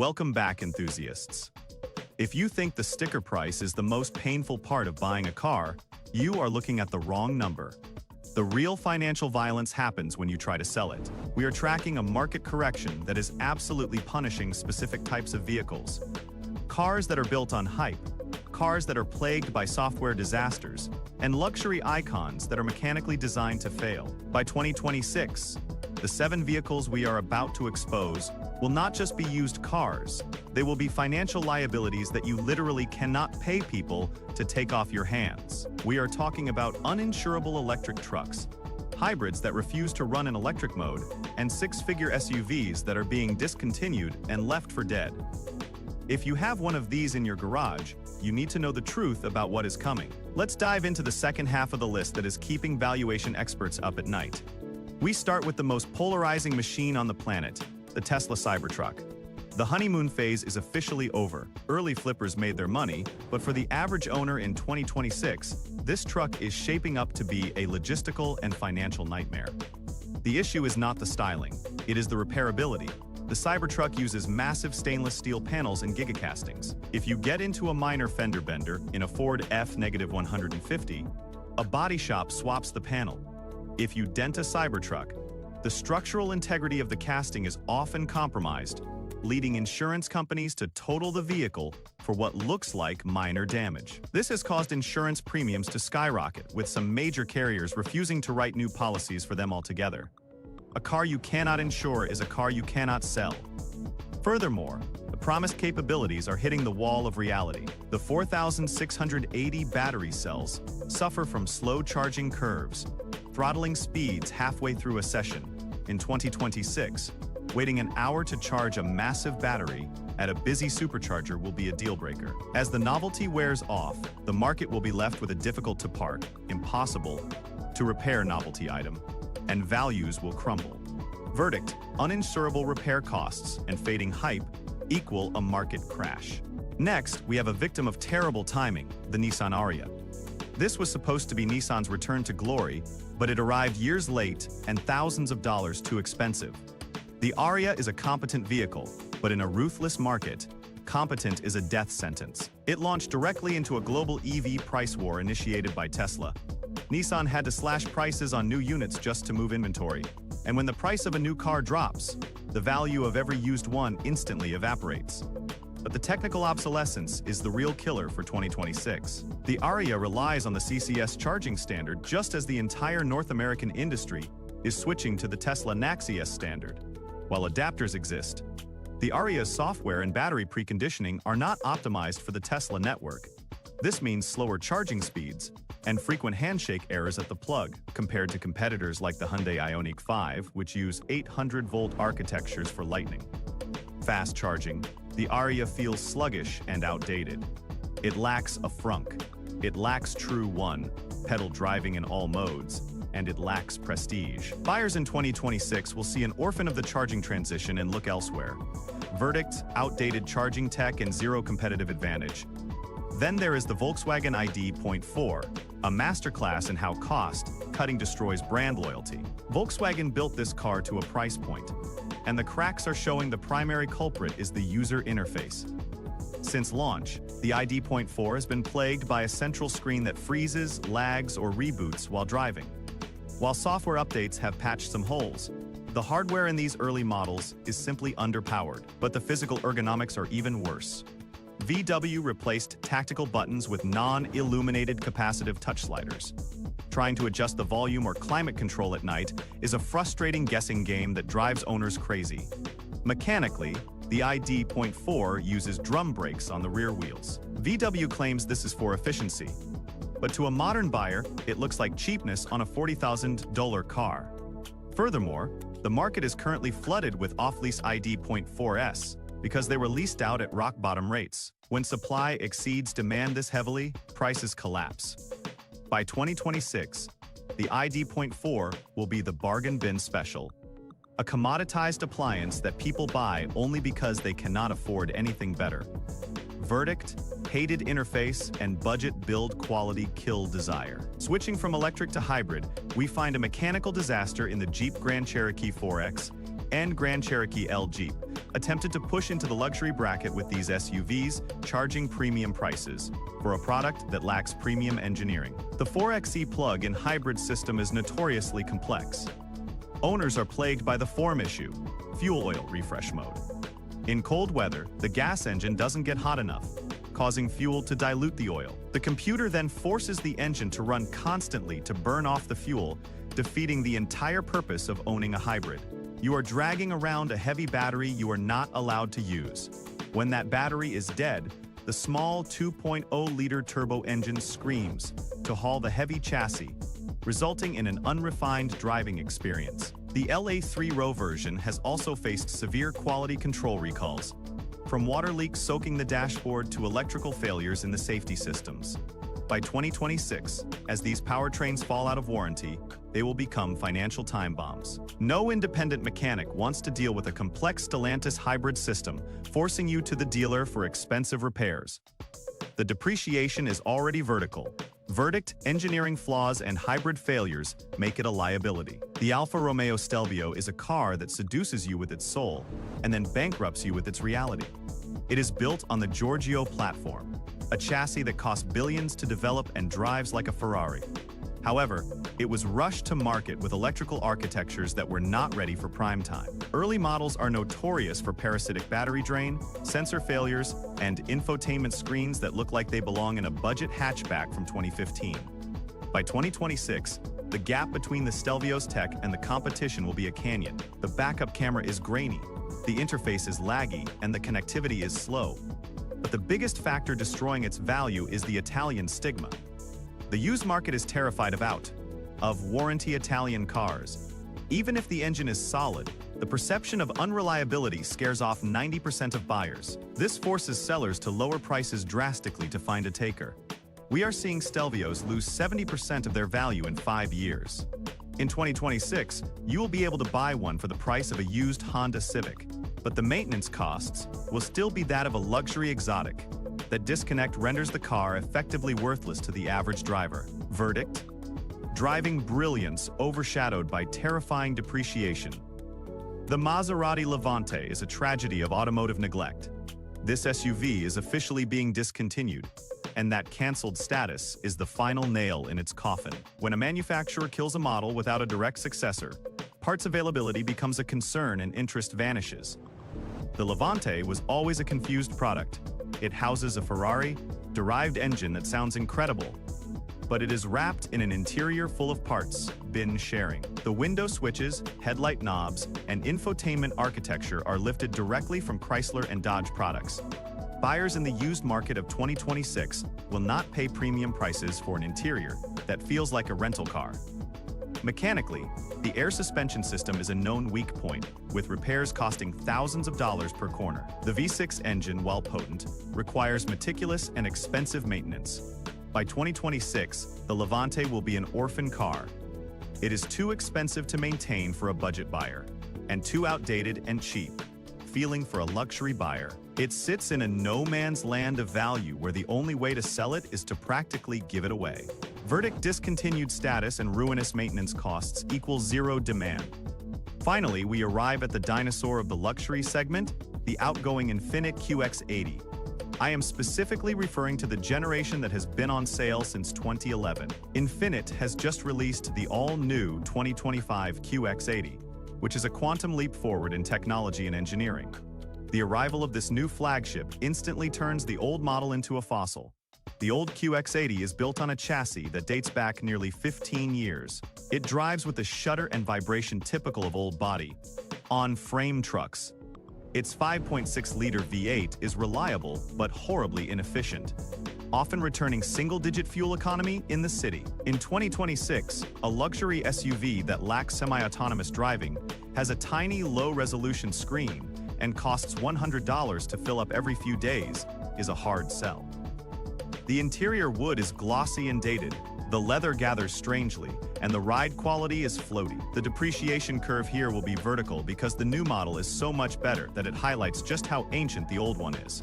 Welcome back, enthusiasts. If you think the sticker price is the most painful part of buying a car, you are looking at the wrong number. The real financial violence happens when you try to sell it. We are tracking a market correction that is absolutely punishing specific types of vehicles. Cars that are built on hype, cars that are plagued by software disasters, and luxury icons that are mechanically designed to fail. By 2026, the 7 vehicles we are about to expose will not just be used cars, they will be financial liabilities that you literally cannot pay people to take off your hands. We are talking about uninsurable electric trucks, hybrids that refuse to run in electric mode, and 6-figure SUVs that are being discontinued and left for dead. If you have one of these in your garage, you need to know the truth about what is coming. Let's dive into the second half of the list that is keeping valuation experts up at night. We start with the most polarizing machine on the planet, the Tesla Cybertruck. The honeymoon phase is officially over. Early flippers made their money, but for the average owner in 2026, this truck is shaping up to be a logistical and financial nightmare. The issue is not the styling, it is the repairability. The Cybertruck uses massive stainless steel panels and gigacastings. If you get into a minor fender bender in a Ford F-150, a body shop swaps the panel. If you dent a Cybertruck, the structural integrity of the casting is often compromised, leading insurance companies to total the vehicle for what looks like minor damage. This has caused insurance premiums to skyrocket, with some major carriers refusing to write new policies for them altogether. A car you cannot insure is a car you cannot sell. Furthermore, the promised capabilities are hitting the wall of reality. The 4,680 battery cells suffer from slow charging curves, throttling speeds halfway through a session. In 2026, waiting an hour to charge a massive battery at a busy supercharger will be a deal-breaker. As the novelty wears off, the market will be left with a difficult-to-park, impossible to repair novelty item, and values will crumble. Verdict: uninsurable repair costs and fading hype equal a market crash. Next, we have a victim of terrible timing, the Nissan Ariya. This was supposed to be Nissan's return to glory, but it arrived years late and thousands of dollars too expensive. The Ariya is a competent vehicle, but in a ruthless market, competent is a death sentence. It launched directly into a global EV price war initiated by Tesla. Nissan had to slash prices on new units just to move inventory, and when the price of a new car drops, the value of every used one instantly evaporates. But the technical obsolescence is the real killer for 2026. The Ariya relies on the CCS charging standard just as the entire North American industry is switching to the Tesla NACS standard. While adapters exist, the Ariya's software and battery preconditioning are not optimized for the Tesla network. This means slower charging speeds and frequent handshake errors at the plug, compared to competitors like the Hyundai Ioniq 5, which use 800-volt architectures for Lightning. Fast charging: the Ariya feels sluggish and outdated. It lacks a frunk. It lacks true one-pedal driving in all modes, and it lacks prestige. Buyers in 2026 will see an orphan of the charging transition and look elsewhere. Verdict: outdated charging tech and zero competitive advantage. Then there is the Volkswagen ID.4, a masterclass in how cost-cutting destroys brand loyalty. Volkswagen built this car to a price point, and the cracks are showing the primary culprit is the user interface. Since launch, the ID.4 has been plagued by a central screen that freezes, lags, or reboots while driving. While software updates have patched some holes, the hardware in these early models is simply underpowered, but the physical ergonomics are even worse. VW replaced tactical buttons with non-illuminated capacitive touch sliders. Trying to adjust the volume or climate control at night is a frustrating guessing game that drives owners crazy. Mechanically, the ID.4 uses drum brakes on the rear wheels. VW claims this is for efficiency, but to a modern buyer, it looks like cheapness on a $40,000 car. Furthermore, the market is currently flooded with off-lease ID.4s because they were leased out at rock-bottom rates. When supply exceeds demand this heavily, prices collapse. By 2026, the ID.4 will be the bargain bin special, a commoditized appliance that people buy only because they cannot afford anything better. Verdict: hated interface and budget build quality kill desire. Switching from electric to hybrid, we find a mechanical disaster in the Jeep Grand Cherokee 4X and Grand Cherokee L Jeep, attempted to push into the luxury bracket with these SUVs, charging premium prices for a product that lacks premium engineering. The 4xe plug-in hybrid system is notoriously complex. Owners are plagued by the form issue, fuel oil refresh mode. In cold weather, the gas engine doesn't get hot enough, causing fuel to dilute the oil. The computer then forces the engine to run constantly to burn off the fuel, defeating the entire purpose of owning a hybrid. You are dragging around a heavy battery you are not allowed to use. When that battery is dead, the small 2.0-liter turbo engine screams to haul the heavy chassis, resulting in an unrefined driving experience. The LA3-row version has also faced severe quality control recalls, from water leaks soaking the dashboard to electrical failures in the safety systems. By 2026, as these powertrains fall out of warranty, they will become financial time bombs. No independent mechanic wants to deal with a complex Stellantis hybrid system, forcing you to the dealer for expensive repairs. The depreciation is already vertical. Verdict, engineering flaws, and hybrid failures make it a liability. The Alfa Romeo Stelvio is a car that seduces you with its soul and then bankrupts you with its reality. It is built on the Giorgio platform, a chassis that cost billions to develop and drives like a Ferrari. However, it was rushed to market with electrical architectures that were not ready for prime time. Early models are notorious for parasitic battery drain, sensor failures, and infotainment screens that look like they belong in a budget hatchback from 2015. By 2026, the gap between the Stelvio's tech and the competition will be a canyon. The backup camera is grainy, the interface is laggy, and the connectivity is slow. But the biggest factor destroying its value is the Italian stigma. The used market is terrified of warranty Italian cars. Even if the engine is solid, the perception of unreliability scares off 90% of buyers. This forces sellers to lower prices drastically to find a taker. We are seeing Stelvios lose 70% of their value in 5 years. In 2026, you will be able to buy one for the price of a used Honda Civic, but the maintenance costs will still be that of a luxury exotic. That disconnect renders the car effectively worthless to the average driver. Verdict: driving brilliance overshadowed by terrifying depreciation. The Maserati Levante is a tragedy of automotive neglect. This SUV is officially being discontinued, and that canceled status is the final nail in its coffin. When a manufacturer kills a model without a direct successor, parts availability becomes a concern and interest vanishes. The Levante was always a confused product. It houses a Ferrari-derived engine that sounds incredible, but it is wrapped in an interior full of parts, bin sharing. The window switches, headlight knobs, and infotainment architecture are lifted directly from Chrysler and Dodge products. Buyers in the used market of 2026 will not pay premium prices for an interior that feels like a rental car. Mechanically, the air suspension system is a known weak point, with repairs costing thousands of dollars per corner. The V6 engine, while potent, requires meticulous and expensive maintenance. By 2026, the Levante will be an orphan car. It is too expensive to maintain for a budget buyer, and too outdated and cheap, feeling for a luxury buyer. It sits in a no-man's land of value where the only way to sell it is to practically give it away. Verdict: discontinued status and ruinous maintenance costs equals zero demand. Finally, we arrive at the dinosaur of the luxury segment, the outgoing Infiniti QX80. I am specifically referring to the generation that has been on sale since 2011. Infiniti has just released the all-new 2025 QX80, which is a quantum leap forward in technology and engineering. The arrival of this new flagship instantly turns the old model into a fossil. The old QX80 is built on a chassis that dates back nearly 15 years. It drives with the shudder and vibration typical of old body on-frame trucks. Its 5.6-liter V8 is reliable but horribly inefficient, often returning single-digit fuel economy in the city. In 2026, a luxury SUV that lacks semi-autonomous driving has a tiny low-resolution screen and costs $100 to fill up every few days is a hard sell. The interior wood is glossy and dated, the leather gathers strangely, and the ride quality is floaty. The depreciation curve here will be vertical because the new model is so much better that it highlights just how ancient the old one is.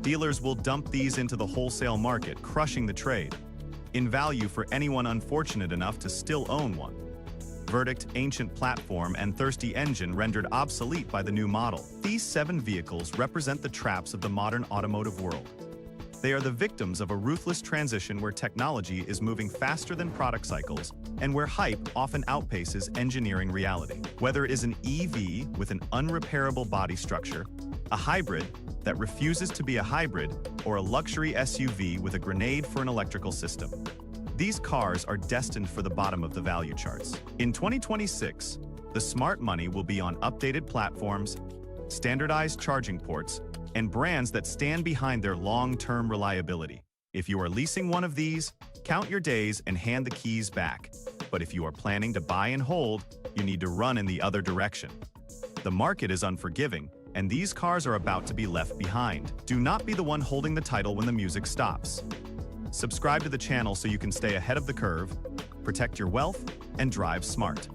Dealers will dump these into the wholesale market, crushing the trade in value for anyone unfortunate enough to still own one. verdict, ancient platform, and thirsty engine rendered obsolete by the new model. These 7 vehicles represent the traps of the modern automotive world. They are the victims of a ruthless transition where technology is moving faster than product cycles and where hype often outpaces engineering reality. Whether it is an EV with an unrepairable body structure, a hybrid that refuses to be a hybrid, or a luxury SUV with a grenade for an electrical system, these cars are destined for the bottom of the value charts. In 2026, the smart money will be on updated platforms, standardized charging ports, and brands that stand behind their long-term reliability. If you are leasing one of these, count your days and hand the keys back. But if you are planning to buy and hold, you need to run in the other direction. The market is unforgiving, and these cars are about to be left behind. Do not be the one holding the title when the music stops. Subscribe to the channel so you can stay ahead of the curve, protect your wealth, and drive smart.